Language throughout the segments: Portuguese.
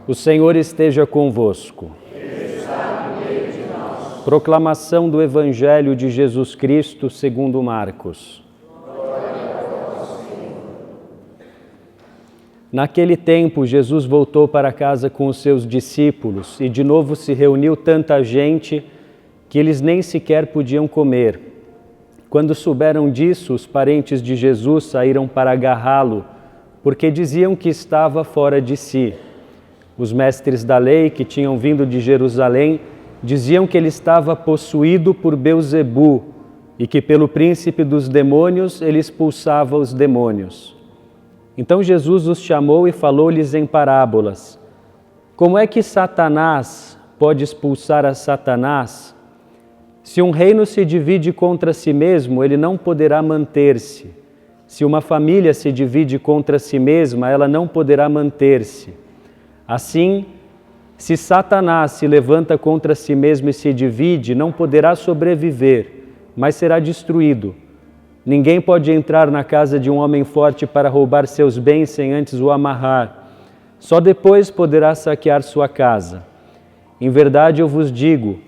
O Senhor esteja convosco. Proclamação do Evangelho de Jesus Cristo segundo Marcos. Naquele tempo, Jesus voltou para casa com os seus discípulos e de novo se reuniu tanta gente que eles nem sequer podiam comer. Quando souberam disso, os parentes de Jesus saíram para agarrá-lo, porque diziam que estava fora de si. Os mestres da lei, que tinham vindo de Jerusalém, diziam que ele estava possuído por Belzebu e que pelo príncipe dos demônios ele expulsava os demônios. Então Jesus os chamou e falou-lhes em parábolas. Como é que Satanás pode expulsar a Satanás? Se um reino se divide contra si mesmo, ele não poderá manter-se. Se uma família se divide contra si mesma, ela não poderá manter-se. Assim, se Satanás se levanta contra si mesmo e se divide, não poderá sobreviver, mas será destruído. Ninguém pode entrar na casa de um homem forte para roubar seus bens sem antes o amarrar. Só depois poderá saquear sua casa. Em verdade eu vos digo,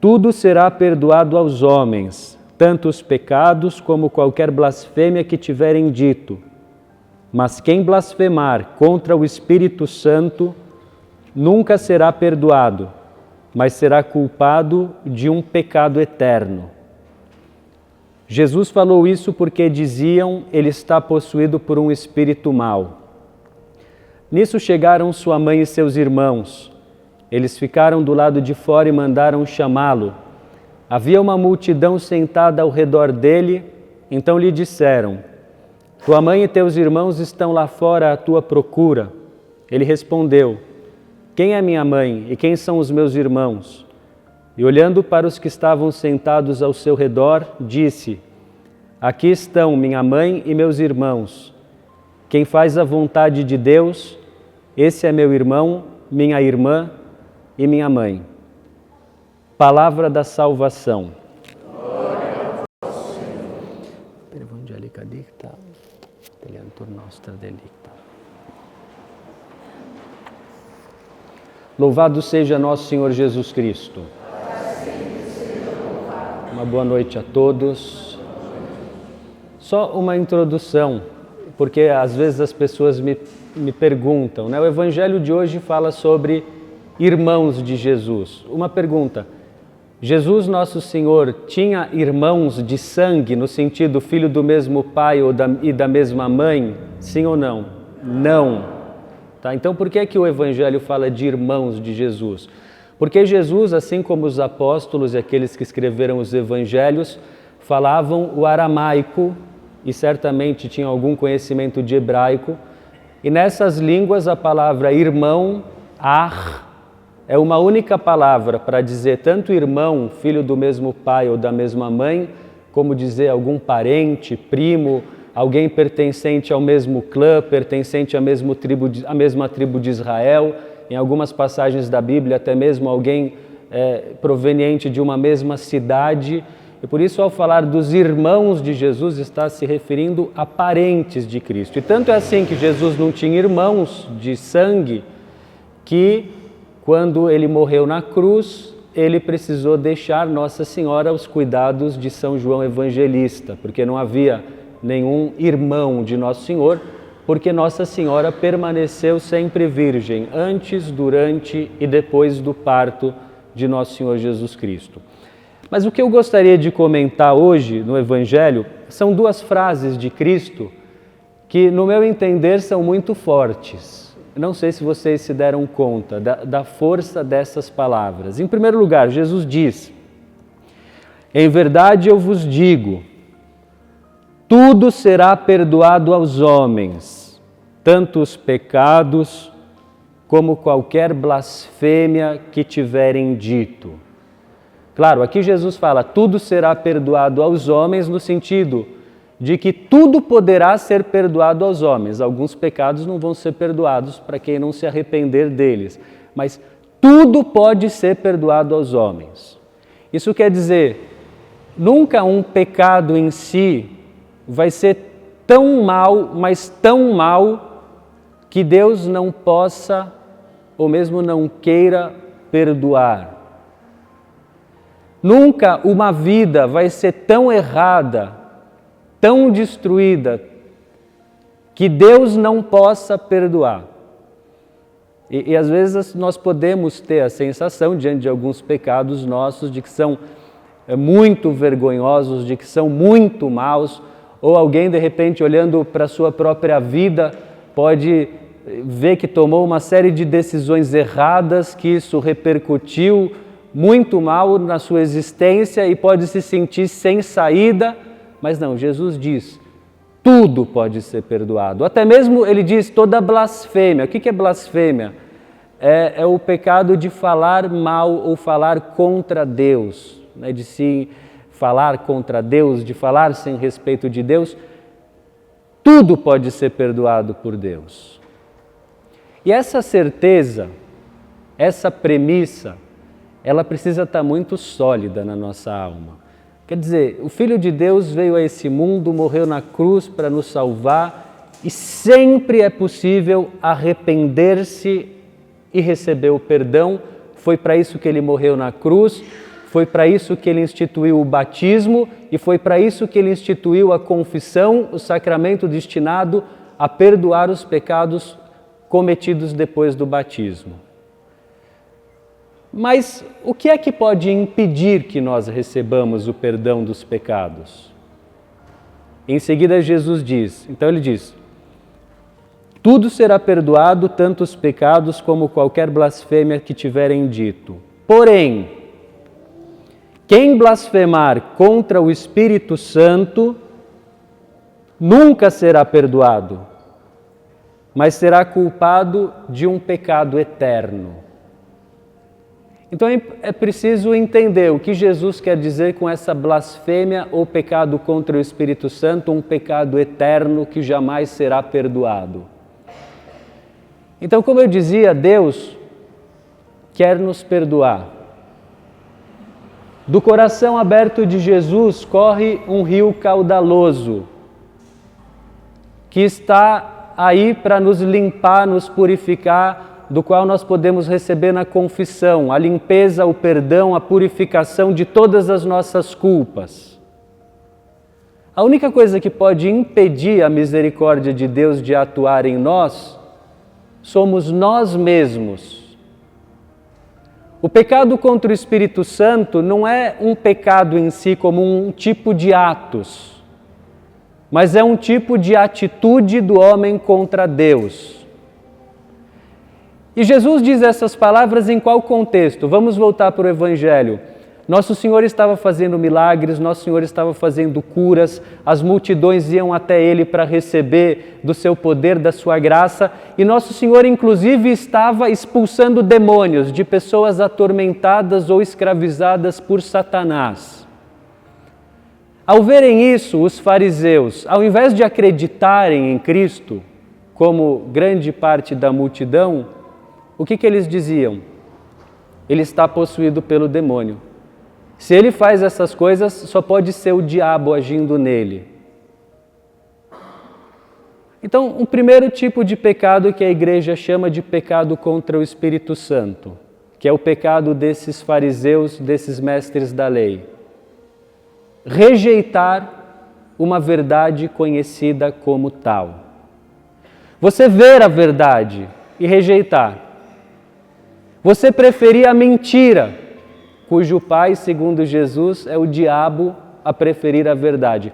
tudo será perdoado aos homens, tanto os pecados como qualquer blasfêmia que tiverem dito. Mas quem blasfemar contra o Espírito Santo nunca será perdoado, mas será culpado de um pecado eterno. Jesus falou isso porque diziam, ele está possuído por um espírito mau. Nisso chegaram sua mãe e seus irmãos. Eles ficaram do lado de fora e mandaram chamá-lo. Havia uma multidão sentada ao redor dele, então lhe disseram, tua mãe e teus irmãos estão lá fora à tua procura. Ele respondeu, quem é minha mãe e quem são os meus irmãos? E olhando para os que estavam sentados ao seu redor, disse, aqui estão minha mãe e meus irmãos. Quem faz a vontade de Deus, esse é meu irmão, minha irmã e minha mãe. Palavra da salvação. Glória ao Senhor. Per evangelica dicta, teliantur nostra delicta. Louvado seja nosso Senhor Jesus Cristo. Uma boa noite a todos. Só uma introdução, porque às vezes as pessoas me perguntam, né? O Evangelho de hoje fala sobre irmãos de Jesus. Uma pergunta, Jesus nosso Senhor tinha irmãos de sangue, no sentido filho do mesmo pai e da mesma mãe? Sim ou não? Não. Tá? Então por que que o Evangelho fala de irmãos de Jesus? Porque Jesus, assim como os apóstolos e aqueles que escreveram os Evangelhos, falavam o aramaico e certamente tinham algum conhecimento de hebraico. E nessas línguas a palavra irmão, é uma única palavra para dizer tanto irmão, filho do mesmo pai ou da mesma mãe, como dizer algum parente, primo, alguém pertencente ao mesmo clã, pertencente à mesma tribo de Israel, em algumas passagens da Bíblia até mesmo alguém proveniente de uma mesma cidade. E por isso, ao falar dos irmãos de Jesus, está se referindo a parentes de Cristo. E tanto é assim que Jesus não tinha irmãos de sangue, que quando ele morreu na cruz, ele precisou deixar Nossa Senhora aos cuidados de São João Evangelista, porque não havia nenhum irmão de Nosso Senhor, porque Nossa Senhora permaneceu sempre virgem, antes, durante e depois do parto de Nosso Senhor Jesus Cristo. Mas o que eu gostaria de comentar hoje no Evangelho são duas frases de Cristo que, no meu entender, são muito fortes. Não sei se vocês se deram conta da força dessas palavras. Em primeiro lugar, Jesus diz, em verdade eu vos digo, tudo será perdoado aos homens, tanto os pecados como qualquer blasfêmia que tiverem dito. Claro, aqui Jesus fala, tudo será perdoado aos homens no sentido de que tudo poderá ser perdoado aos homens. Alguns pecados não vão ser perdoados para quem não se arrepender deles, mas tudo pode ser perdoado aos homens. Isso quer dizer, nunca um pecado em si vai ser tão mal, mas tão mal, que Deus não possa ou mesmo não queira perdoar. Nunca uma vida vai ser tão errada, tão destruída, que Deus não possa perdoar. E às vezes nós podemos ter a sensação, diante de alguns pecados nossos, de que são muito vergonhosos, de que são muito maus, ou alguém de repente olhando para a sua própria vida pode ver que tomou uma série de decisões erradas, que isso repercutiu muito mal na sua existência e pode se sentir sem saída, mas não, Jesus diz, tudo pode ser perdoado. Até mesmo ele diz toda blasfêmia. O que é blasfêmia? É o pecado de falar mal ou falar contra Deus, né? De se falar contra Deus, de falar sem respeito de Deus. Tudo pode ser perdoado por Deus. E essa certeza, essa premissa, ela precisa estar muito sólida na nossa alma. Quer dizer, o Filho de Deus veio a esse mundo, morreu na cruz para nos salvar e sempre é possível arrepender-se e receber o perdão. Foi para isso que ele morreu na cruz, foi para isso que ele instituiu o batismo e foi para isso que ele instituiu a confissão, o sacramento destinado a perdoar os pecados cometidos depois do batismo. Mas o que é que pode impedir que nós recebamos o perdão dos pecados? Em seguida Jesus diz, então ele diz, tudo será perdoado, tanto os pecados como qualquer blasfêmia que tiverem dito. Porém, quem blasfemar contra o Espírito Santo nunca será perdoado, mas será culpado de um pecado eterno. Então é preciso entender o que Jesus quer dizer com essa blasfêmia ou pecado contra o Espírito Santo, um pecado eterno que jamais será perdoado. Então, como eu dizia, Deus quer nos perdoar. Do coração aberto de Jesus corre um rio caudaloso que está aí para nos limpar, nos purificar, do qual nós podemos receber na confissão a limpeza, o perdão, a purificação de todas as nossas culpas. A única coisa que pode impedir a misericórdia de Deus de atuar em nós somos nós mesmos. O pecado contra o Espírito Santo não é um pecado em si como um tipo de atos, mas é um tipo de atitude do homem contra Deus. E Jesus diz essas palavras em qual contexto? Vamos voltar para o Evangelho. Nosso Senhor estava fazendo milagres, Nosso Senhor estava fazendo curas, as multidões iam até Ele para receber do seu poder, da sua graça, e Nosso Senhor inclusive estava expulsando demônios de pessoas atormentadas ou escravizadas por Satanás. Ao verem isso, os fariseus, ao invés de acreditarem em Cristo, como grande parte da multidão, o que eles diziam? Ele está possuído pelo demônio. Se ele faz essas coisas, só pode ser o diabo agindo nele. Então, um primeiro tipo de pecado que a igreja chama de pecado contra o Espírito Santo, que é o pecado desses fariseus, desses mestres da lei. Rejeitar uma verdade conhecida como tal. Você ver a verdade e rejeitar. Você preferir a mentira, cujo pai, segundo Jesus, é o diabo a preferir a verdade.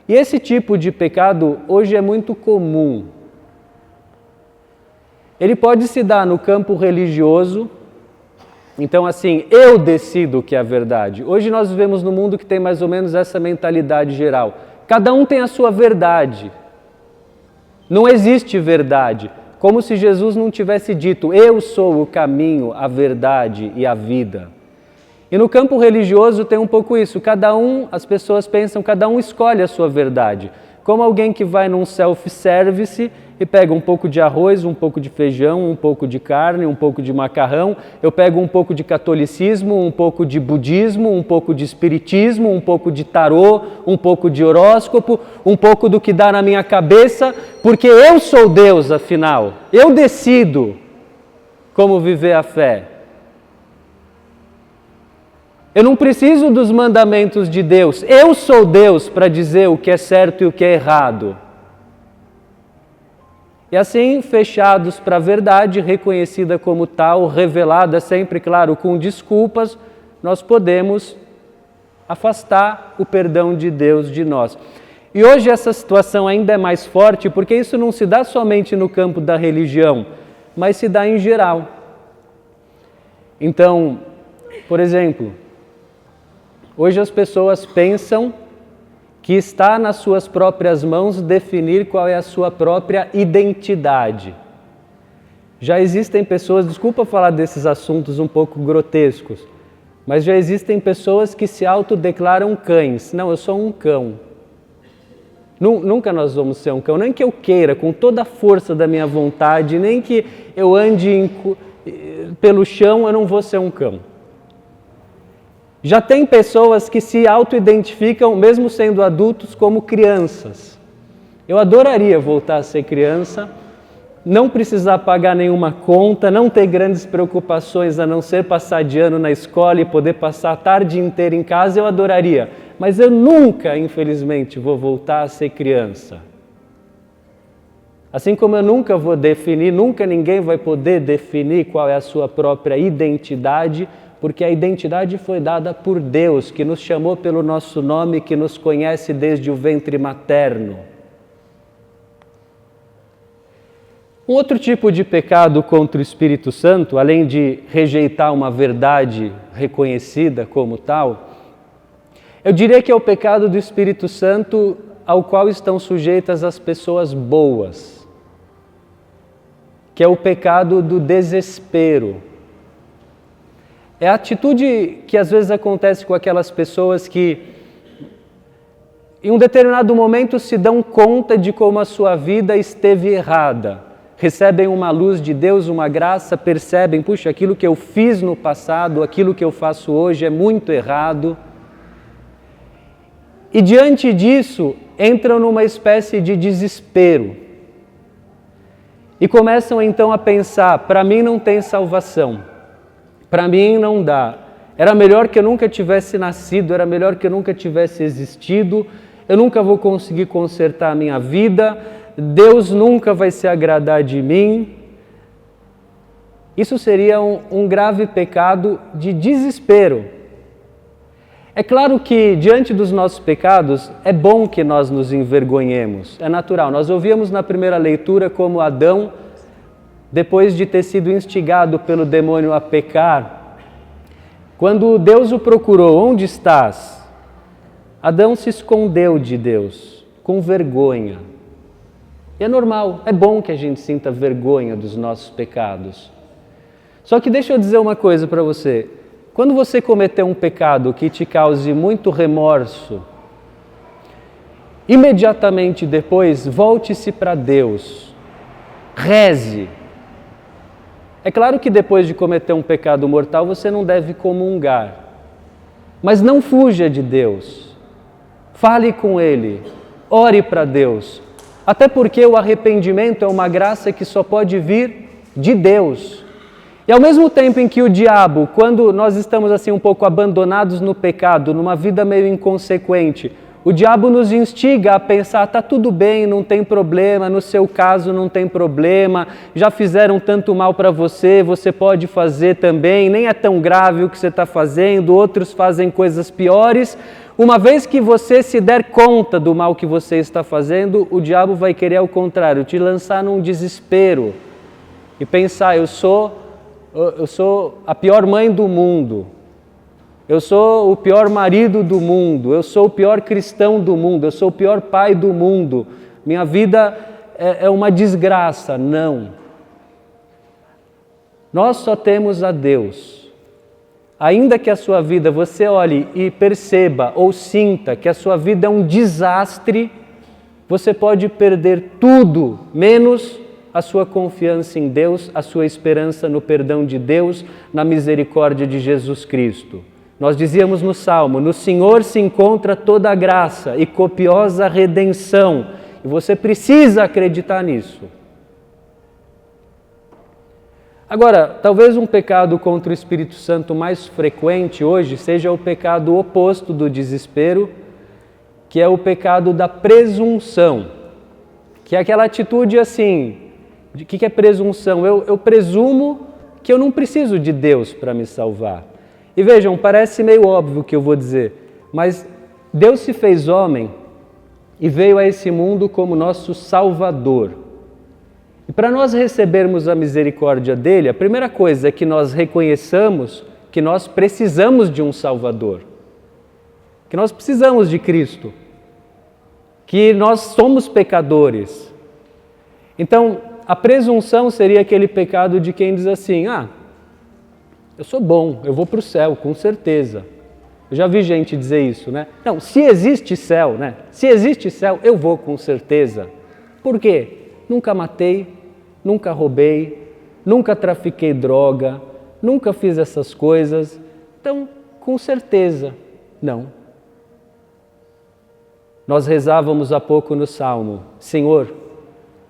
E esse tipo de pecado hoje é muito comum. Ele pode se dar no campo religioso. Então, assim, eu decido o que é a verdade. Hoje nós vivemos num mundo que tem mais ou menos essa mentalidade geral. Cada um tem a sua verdade. Não existe verdade. Como se Jesus não tivesse dito, eu sou o caminho, a verdade e a vida. E no campo religioso tem um pouco isso, as pessoas pensam, cada um escolhe a sua verdade. Como alguém que vai num self-service e pega um pouco de arroz, um pouco de feijão, um pouco de carne, um pouco de macarrão, eu pego um pouco de catolicismo, um pouco de budismo, um pouco de espiritismo, um pouco de tarô, um pouco de horóscopo, um pouco do que dá na minha cabeça, porque eu sou Deus, afinal, eu decido. como viver a fé. Eu não preciso dos mandamentos de Deus. Eu sou Deus para dizer o que é certo e o que é errado. E assim, fechados para a verdade, reconhecida como tal, revelada sempre, claro, com desculpas, nós podemos afastar o perdão de Deus de nós. E hoje essa situação ainda é mais forte, porque isso não se dá somente no campo da religião, mas se dá em geral. Então, por exemplo, hoje as pessoas pensam que está nas suas próprias mãos definir qual é a sua própria identidade. Já existem pessoas, desculpa falar desses assuntos um pouco grotescos, mas já existem pessoas que se autodeclaram cães. Não, eu sou um cão. Nunca nós vamos ser um cão, nem que eu queira, com toda a força da minha vontade, nem que eu ande pelo chão, eu não vou ser um cão. Já tem pessoas que se auto-identificam, mesmo sendo adultos, como crianças. Eu adoraria voltar a ser criança, não precisar pagar nenhuma conta, não ter grandes preocupações a não ser passar de ano na escola e poder passar a tarde inteira em casa, eu adoraria. Mas eu nunca, infelizmente, vou voltar a ser criança. Assim como eu nunca vou definir, nunca ninguém vai poder definir qual é a sua própria identidade, porque a identidade foi dada por Deus, que nos chamou pelo nosso nome, que nos conhece desde o ventre materno. Um outro tipo de pecado contra o Espírito Santo, além de rejeitar uma verdade reconhecida como tal, eu diria que é o pecado do Espírito Santo ao qual estão sujeitas as pessoas boas, que é o pecado do desespero. É a atitude que às vezes acontece com aquelas pessoas que, em um determinado momento, se dão conta de como a sua vida esteve errada. Recebem uma luz de Deus, uma graça, percebem, puxa, aquilo que eu fiz no passado, aquilo que eu faço hoje é muito errado. E diante disso, entram numa espécie de desespero. E começam então a pensar, para mim não tem salvação. Para mim não dá. Era melhor que eu nunca tivesse nascido, era melhor que eu nunca tivesse existido, eu nunca vou conseguir consertar a minha vida, Deus nunca vai se agradar de mim. Isso seria um grave pecado de desespero. É claro que, diante dos nossos pecados, é bom que nós nos envergonhemos, é natural. Nós ouvimos na primeira leitura como Adão, depois de ter sido instigado pelo demônio a pecar, quando Deus o procurou, onde estás? Adão se escondeu de Deus, com vergonha. E é normal, é bom que a gente sinta vergonha dos nossos pecados. Só que deixa eu dizer uma coisa para você. Quando você cometer um pecado que te cause muito remorso, imediatamente depois, volte-se para Deus. Reze. É claro que depois de cometer um pecado mortal, você não deve comungar. Mas não fuja de Deus. Fale com Ele. Ore para Deus. Até porque o arrependimento é uma graça que só pode vir de Deus. E ao mesmo tempo em que o diabo, quando nós estamos assim um pouco abandonados no pecado, numa vida meio inconsequente, o diabo nos instiga a pensar, tá tudo bem, não tem problema, no seu caso não tem problema, já fizeram tanto mal para você, você pode fazer também, nem é tão grave o que você está fazendo, outros fazem coisas piores. Uma vez que você se der conta do mal que você está fazendo, o diabo vai querer ao contrário, te lançar num desespero e pensar, eu sou a pior mãe do mundo. Eu sou o pior marido do mundo, eu sou o pior cristão do mundo, eu sou o pior pai do mundo, minha vida é uma desgraça. Não. Nós só temos a Deus. Ainda que a sua vida, você olhe e perceba ou sinta que a sua vida é um desastre, você pode perder tudo, menos a sua confiança em Deus, a sua esperança no perdão de Deus, na misericórdia de Jesus Cristo. Nós dizíamos no Salmo, no Senhor se encontra toda a graça e copiosa redenção. E você precisa acreditar nisso. Agora, talvez um pecado contra o Espírito Santo mais frequente hoje seja o pecado oposto do desespero, que é o pecado da presunção, que é aquela atitude assim, de que é presunção? Eu presumo que eu não preciso de Deus para me salvar. E vejam, parece meio óbvio o que eu vou dizer, mas Deus se fez homem e veio a esse mundo como nosso Salvador. E para nós recebermos a misericórdia dele, a primeira coisa é que nós reconheçamos que nós precisamos de um Salvador, que nós precisamos de Cristo, que nós somos pecadores. Então, a presunção seria aquele pecado de quem diz assim, eu sou bom, eu vou para o céu, com certeza. Eu já vi gente dizer isso, né? Não, se existe céu, né? Se existe céu, eu vou com certeza. Por quê? Nunca matei, nunca roubei, nunca trafiquei droga, nunca fiz essas coisas. Então, com certeza, não. Nós rezávamos há pouco no Salmo, Senhor,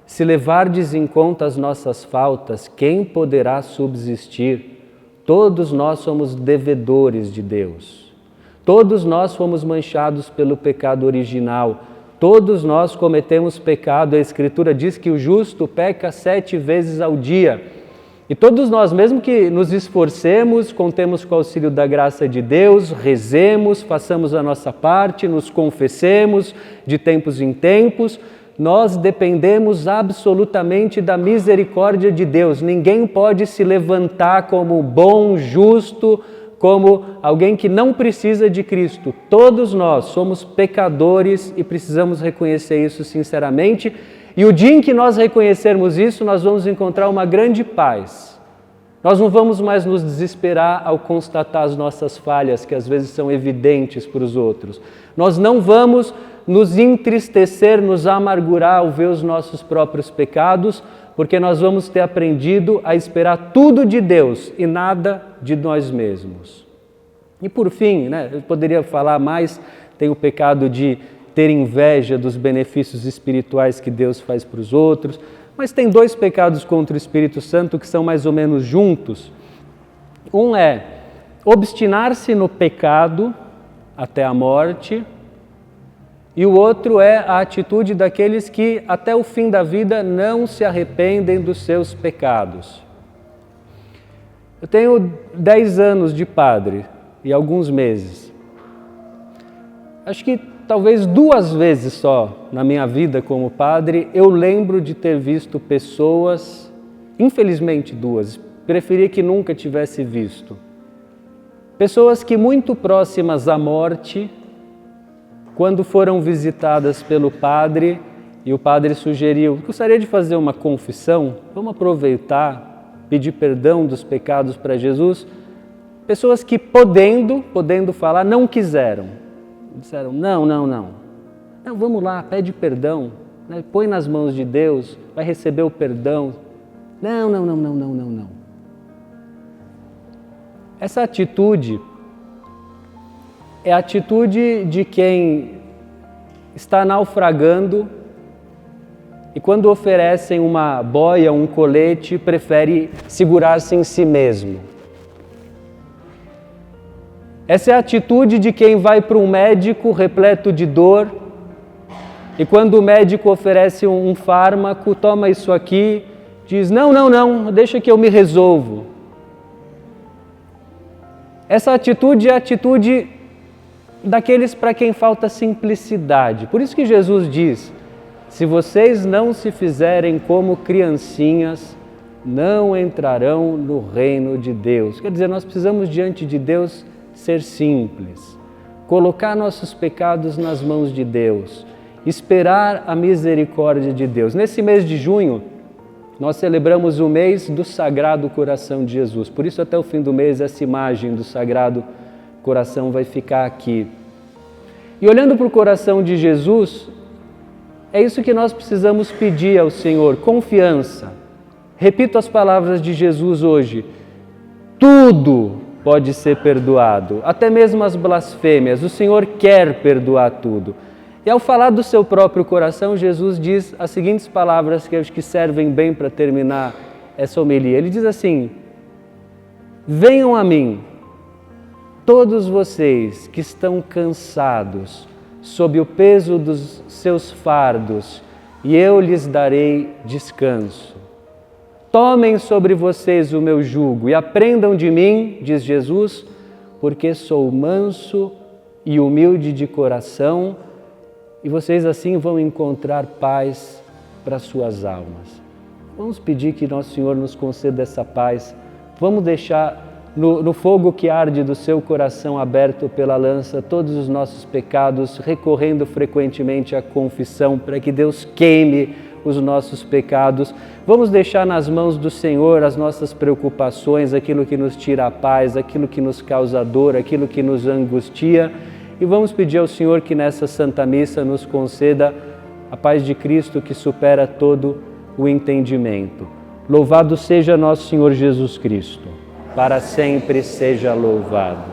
se levardes em conta as nossas faltas, quem poderá subsistir? Todos nós somos devedores de Deus. Todos nós fomos manchados pelo pecado original. Todos nós cometemos pecado. A Escritura diz que o justo peca 7 vezes ao dia. E todos nós, mesmo que nos esforcemos, contemos com o auxílio da graça de Deus, rezemos, façamos a nossa parte, nos confessemos de tempos em tempos, nós dependemos absolutamente da misericórdia de Deus. Ninguém pode se levantar como bom, justo, como alguém que não precisa de Cristo. Todos nós somos pecadores e precisamos reconhecer isso sinceramente. E o dia em que nós reconhecermos isso, nós vamos encontrar uma grande paz. Nós não vamos mais nos desesperar ao constatar as nossas falhas, que às vezes são evidentes para os outros. Nós não vamos nos entristecer, nos amargurar ao ver os nossos próprios pecados, porque nós vamos ter aprendido a esperar tudo de Deus e nada de nós mesmos. E por fim, eu poderia falar mais, tem o pecado de ter inveja dos benefícios espirituais que Deus faz para os outros, mas tem 2 pecados contra o Espírito Santo que são mais ou menos juntos. Um é obstinar-se no pecado até a morte, e o outro é a atitude daqueles que até o fim da vida não se arrependem dos seus pecados. Eu tenho 10 anos de padre e alguns meses. Acho que talvez 2 vezes só na minha vida como padre eu lembro de ter visto pessoas, infelizmente 2, preferia que nunca tivesse visto, pessoas que muito próximas à morte, quando foram visitadas pelo padre, e o padre sugeriu, gostaria de fazer uma confissão, vamos aproveitar, pedir perdão dos pecados para Jesus, pessoas que podendo falar, não quiseram, disseram, não, vamos lá, pede perdão, põe nas mãos de Deus, vai receber o perdão, não. Essa atitude é a atitude de quem está naufragando e quando oferecem uma boia, um colete, prefere segurar-se em si mesmo. Essa é a atitude de quem vai para um médico repleto de dor e quando o médico oferece um fármaco, toma isso aqui, diz, não, deixa que eu me resolvo. Essa atitude é a atitude daqueles para quem falta simplicidade. Por isso que Jesus diz, se vocês não se fizerem como criancinhas, não entrarão no reino de Deus. Quer dizer, nós precisamos diante de Deus ser simples, colocar nossos pecados nas mãos de Deus, esperar a misericórdia de Deus. Nesse mês de junho, nós celebramos o mês do Sagrado Coração de Jesus. Por isso, até o fim do mês, essa imagem do Sagrado Coração vai ficar aqui. E olhando para o coração de Jesus, é isso que nós precisamos pedir ao Senhor, confiança. Repito as palavras de Jesus hoje, tudo pode ser perdoado, até mesmo as blasfêmias, o Senhor quer perdoar tudo. E ao falar do seu próprio coração, Jesus diz as seguintes palavras que eu acho que servem bem para terminar essa homilia. Ele diz assim: venham a mim, todos vocês que estão cansados, sob o peso dos seus fardos, e eu lhes darei descanso. Tomem sobre vocês o meu jugo e aprendam de mim, diz Jesus, porque sou manso e humilde de coração, e vocês assim vão encontrar paz para suas almas. Vamos pedir que Nosso Senhor nos conceda essa paz. Vamos deixar no fogo que arde do seu coração aberto pela lança todos os nossos pecados, recorrendo frequentemente à confissão para que Deus queime os nossos pecados. Vamos deixar nas mãos do Senhor as nossas preocupações, aquilo que nos tira a paz, aquilo que nos causa dor, aquilo que nos angustia, e vamos pedir ao Senhor que nessa Santa Missa nos conceda a paz de Cristo que supera todo o entendimento. Louvado seja nosso Senhor Jesus Cristo. Para sempre seja louvado.